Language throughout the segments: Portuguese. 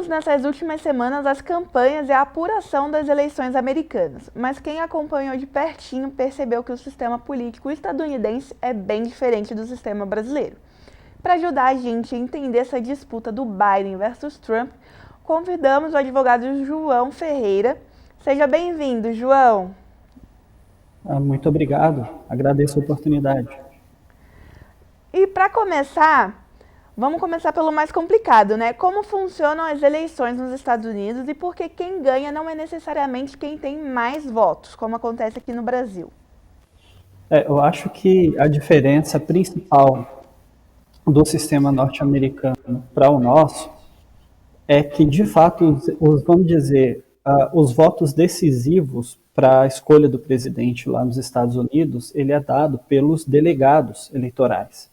Acompanhamos nessas últimas semanas as campanhas e a apuração das eleições americanas, mas quem acompanhou de pertinho percebeu que o sistema político estadunidense é bem diferente do sistema brasileiro. Para ajudar a gente a entender essa disputa do Biden versus Trump, convidamos o advogado João Ferreira. Seja bem-vindo, João. Muito obrigado, agradeço a oportunidade. E para começar, vamos começar pelo mais complicado, né? Como funcionam as eleições nos Estados Unidos e por que quem ganha não é necessariamente quem tem mais votos, como acontece aqui no Brasil? Eu acho que a diferença principal do sistema norte-americano para o nosso é que, de fato, vamos dizer, os votos decisivos para a escolha do presidente lá nos Estados Unidos, ele é dado pelos delegados eleitorais.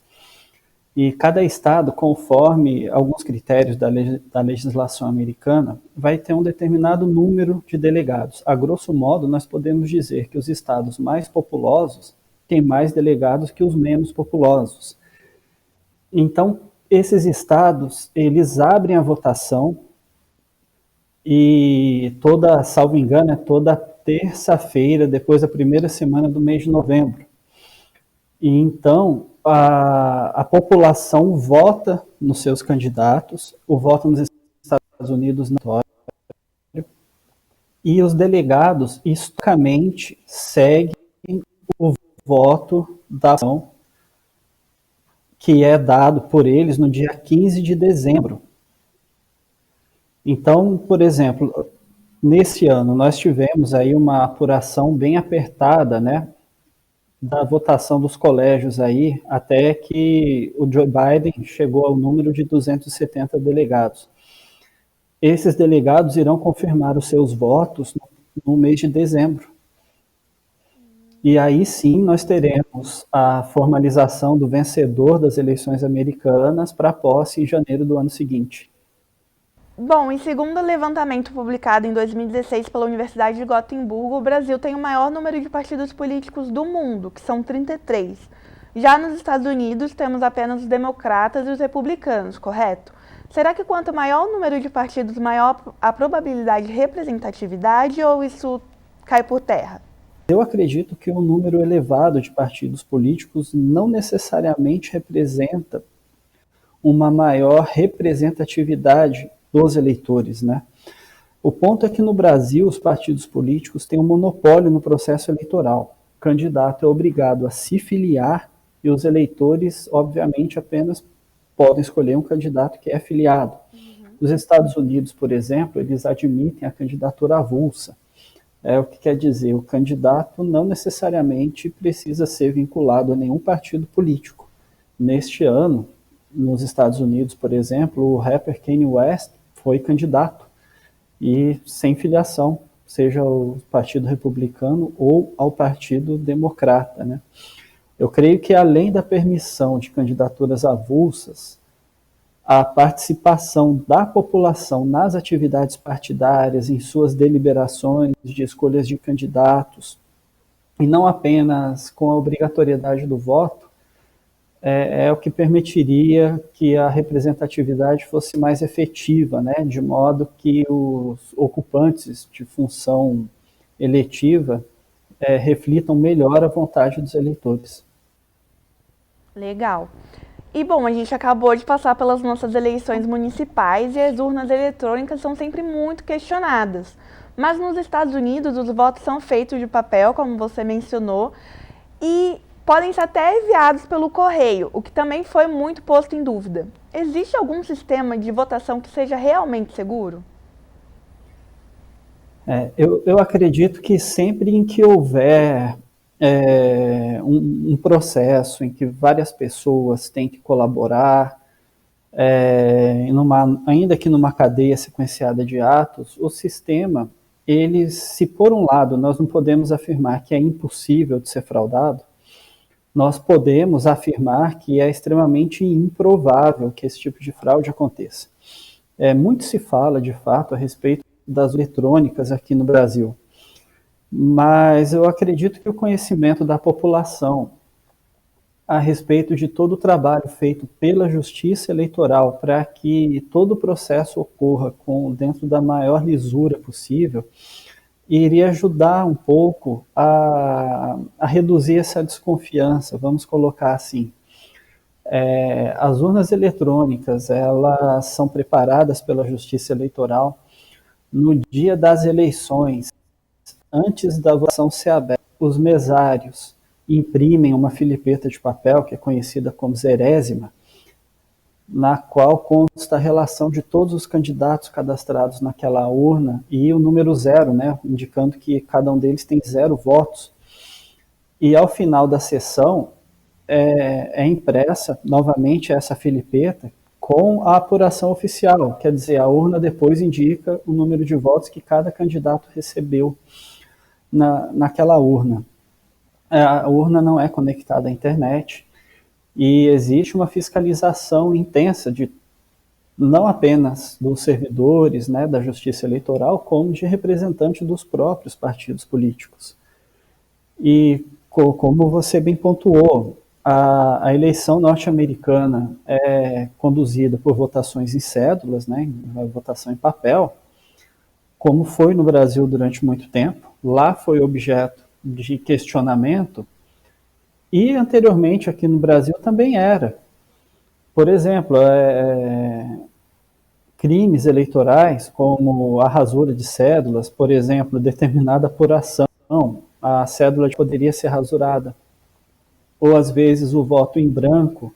E cada estado, conforme alguns critérios da legislação americana, vai ter um determinado número de delegados. A grosso modo, nós podemos dizer que os estados mais populosos têm mais delegados que os menos populosos. Então, esses estados, eles abrem a votação e salvo engano, é toda terça-feira, depois da primeira semana do mês de novembro. E então, a população vota nos seus candidatos, o voto nos Estados Unidos não, e os delegados, historicamente, seguem o voto da ação que é dado por eles no dia 15 de dezembro. Então, por exemplo, nesse ano nós tivemos aí uma apuração bem apertada, né, da votação dos colégios aí, até que o Joe Biden chegou ao número de 270 delegados. Esses delegados irão confirmar os seus votos no mês de dezembro. E aí sim nós teremos a formalização do vencedor das eleições americanas para a posse em janeiro do ano seguinte. Bom, em segundo o levantamento publicado em 2016 pela Universidade de Gotemburgo, o Brasil tem o maior número de partidos políticos do mundo, que são 33. Já nos Estados Unidos, temos apenas os democratas e os republicanos, correto? Será que quanto maior o número de partidos, maior a probabilidade de representatividade ou isso cai por terra? Eu acredito que um número elevado de partidos políticos não necessariamente representa uma maior representatividade dos eleitores, né? O ponto é que no Brasil os partidos políticos têm um monopólio no processo eleitoral. O candidato é obrigado a se filiar e os eleitores, obviamente, apenas podem escolher um candidato que é filiado. Nos Estados Unidos, por exemplo, eles admitem a candidatura avulsa. O que quer dizer, o candidato não necessariamente precisa ser vinculado a nenhum partido político. Neste ano, nos Estados Unidos, por exemplo, o rapper Kanye West foi candidato e sem filiação, seja ao Partido Republicano ou ao Partido Democrata, né? Eu creio que além da permissão de candidaturas avulsas, a participação da população nas atividades partidárias, em suas deliberações de escolhas de candidatos, e não apenas com a obrigatoriedade do voto, é o que permitiria que a representatividade fosse mais efetiva, né, de modo que os ocupantes de função eletiva reflitam melhor a vontade dos eleitores. Legal. E bom, a gente acabou de passar pelas nossas eleições municipais e as urnas eletrônicas são sempre muito questionadas. Mas nos Estados Unidos os votos são feitos de papel, como você mencionou, e podem ser até enviados pelo correio, o que também foi muito posto em dúvida. Existe algum sistema de votação que seja realmente seguro? Eu acredito que sempre em que houver um processo em que várias pessoas têm que colaborar, ainda que numa cadeia sequenciada de atos, o sistema, se por um lado nós não podemos afirmar que é impossível de ser fraudado, nós podemos afirmar que é extremamente improvável que esse tipo de fraude aconteça. Muito se fala, de fato, a respeito das eletrônicas aqui no Brasil, mas eu acredito que o conhecimento da população a respeito de todo o trabalho feito pela Justiça Eleitoral para que todo o processo ocorra dentro da maior lisura possível, iria ajudar um pouco a reduzir essa desconfiança, vamos colocar assim. As urnas eletrônicas, elas são preparadas pela Justiça Eleitoral no dia das eleições, antes da votação ser aberta. Os mesários imprimem uma filipeta de papel, que é conhecida como zerésima, na qual consta a relação de todos os candidatos cadastrados naquela urna e o número 0, né, indicando que cada um deles tem 0 votos. E ao final da sessão é impressa novamente essa filipeta com a apuração oficial, quer dizer, a urna depois indica o número de votos que cada candidato recebeu naquela urna. A urna não é conectada à internet e existe uma fiscalização intensa não apenas dos servidores, né, da Justiça Eleitoral, como de representantes dos próprios partidos políticos. E como você bem pontuou, a eleição norte-americana é conduzida por votações em cédulas, né, votação em papel, como foi no Brasil durante muito tempo. Lá foi objeto de questionamento e anteriormente aqui no Brasil também era. Por exemplo, crimes eleitorais como a rasura de cédulas, por exemplo, determinada apuração, a cédula poderia ser rasurada. Ou às vezes o voto em branco,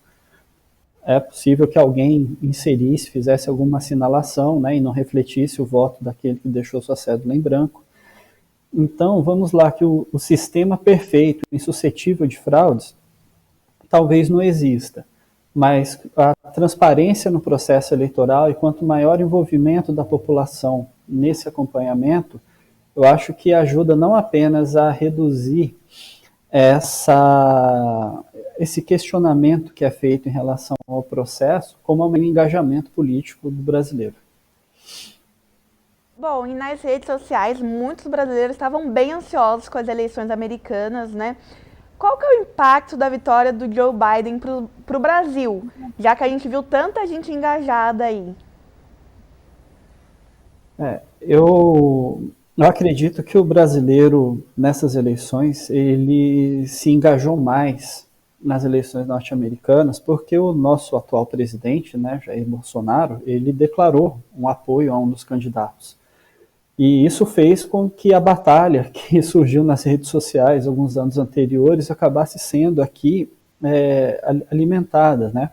é possível que alguém inserisse, fizesse alguma assinalação, né, e não refletisse o voto daquele que deixou sua cédula em branco. Então, vamos lá, que o sistema perfeito, insuscetível de fraudes, talvez não exista, mas a transparência no processo eleitoral e quanto maior envolvimento da população nesse acompanhamento, eu acho que ajuda não apenas a reduzir esse questionamento que é feito em relação ao processo, como ao engajamento político do brasileiro. Bom, e nas redes sociais, muitos brasileiros estavam bem ansiosos com as eleições americanas, né? Qual que é o impacto da vitória do Joe Biden para o Brasil, já que a gente viu tanta gente engajada aí? Eu acredito que o brasileiro, nessas eleições, ele se engajou mais nas eleições norte-americanas, porque o nosso atual presidente, né, Jair Bolsonaro, ele declarou um apoio a um dos candidatos. E isso fez com que a batalha que surgiu nas redes sociais alguns anos anteriores acabasse sendo aqui alimentada, né?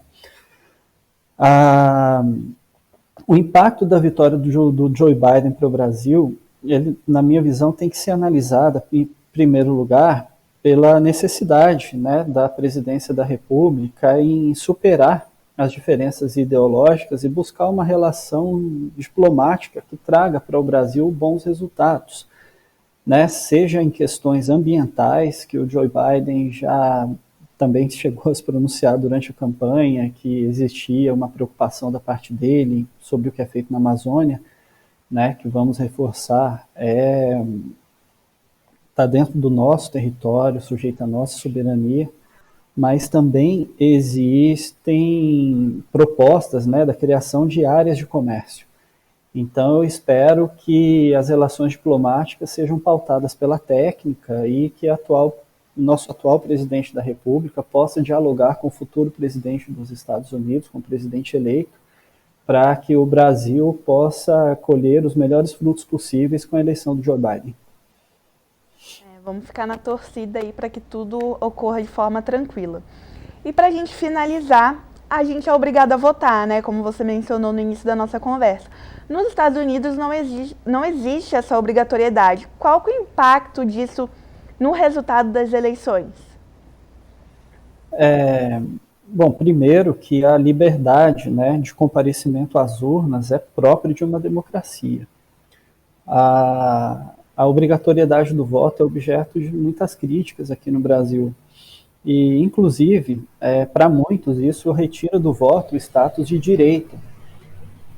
O impacto da vitória do Joe Biden para o Brasil, ele, na minha visão, tem que ser analisada, em primeiro lugar, pela necessidade, né, da presidência da República em superar as diferenças ideológicas e buscar uma relação diplomática que traga para o Brasil bons resultados, né? Seja em questões ambientais, que o Joe Biden já também chegou a se pronunciar durante a campanha, que existia uma preocupação da parte dele sobre o que é feito na Amazônia, né, que vamos reforçar, está dentro do nosso território, sujeito à nossa soberania, mas também existem propostas, né, da criação de áreas de comércio. Então eu espero que as relações diplomáticas sejam pautadas pela técnica e que nosso atual presidente da República possa dialogar com o futuro presidente dos Estados Unidos, com o presidente eleito, para que o Brasil possa colher os melhores frutos possíveis com a eleição do Joe Biden. Vamos ficar na torcida aí para que tudo ocorra de forma tranquila. E para a gente finalizar, a gente é obrigado a votar, né? Como você mencionou no início da nossa conversa. Nos Estados Unidos não existe essa obrigatoriedade. Qual que é o impacto disso no resultado das eleições? Bom, primeiro que a liberdade, né, de comparecimento às urnas é própria de uma democracia. A obrigatoriedade do voto é objeto de muitas críticas aqui no Brasil. E, inclusive, para muitos, isso retira do voto o status de direito,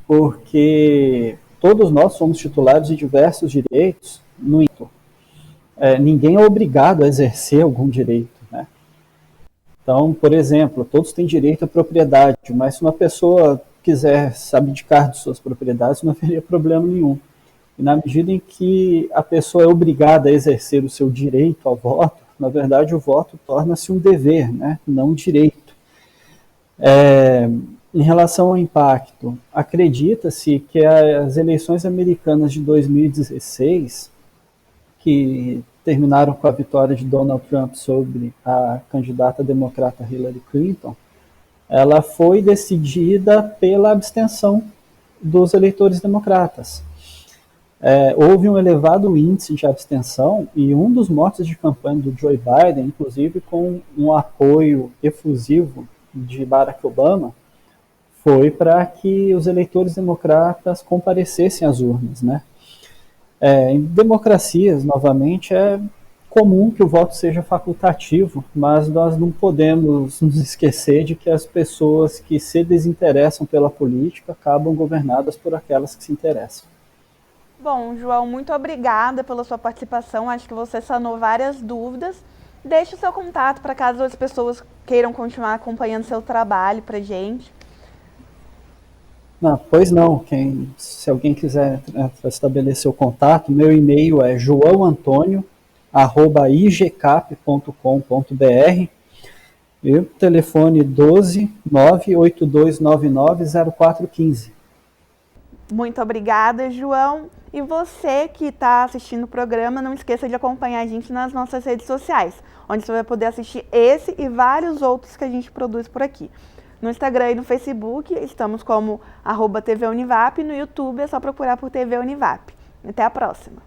porque todos nós somos titulares de diversos direitos, no entanto, ninguém é obrigado a exercer algum direito, né? Então, por exemplo, todos têm direito à propriedade, mas se uma pessoa quiser abdicar de suas propriedades, não haveria problema nenhum. E na medida em que a pessoa é obrigada a exercer o seu direito ao voto, na verdade o voto torna-se um dever, né? Não um direito. Em relação ao impacto, acredita-se que as eleições americanas de 2016, que terminaram com a vitória de Donald Trump sobre a candidata democrata Hillary Clinton, ela foi decidida pela abstenção dos eleitores democratas. Houve um elevado índice de abstenção e um dos motes de campanha do Joe Biden, inclusive com um apoio efusivo de Barack Obama, foi para que os eleitores democratas comparecessem às urnas, né? Em democracias, novamente, é comum que o voto seja facultativo, mas nós não podemos nos esquecer de que as pessoas que se desinteressam pela política acabam governadas por aquelas que se interessam. Bom, João, muito obrigada pela sua participação. Acho que você sanou várias dúvidas. Deixe o seu contato para caso as pessoas queiram continuar acompanhando seu trabalho para gente. Não, pois não. Se alguém quiser estabelecer o contato, meu e-mail é joaoantonio@igcap.com.br e o telefone 12 98299 0415. Muito obrigada, João. E você que está assistindo o programa, não esqueça de acompanhar a gente nas nossas redes sociais, onde você vai poder assistir esse e vários outros que a gente produz por aqui. No Instagram e no Facebook, estamos como @TVUnivap, no YouTube é só procurar por TV Univap. Até a próxima!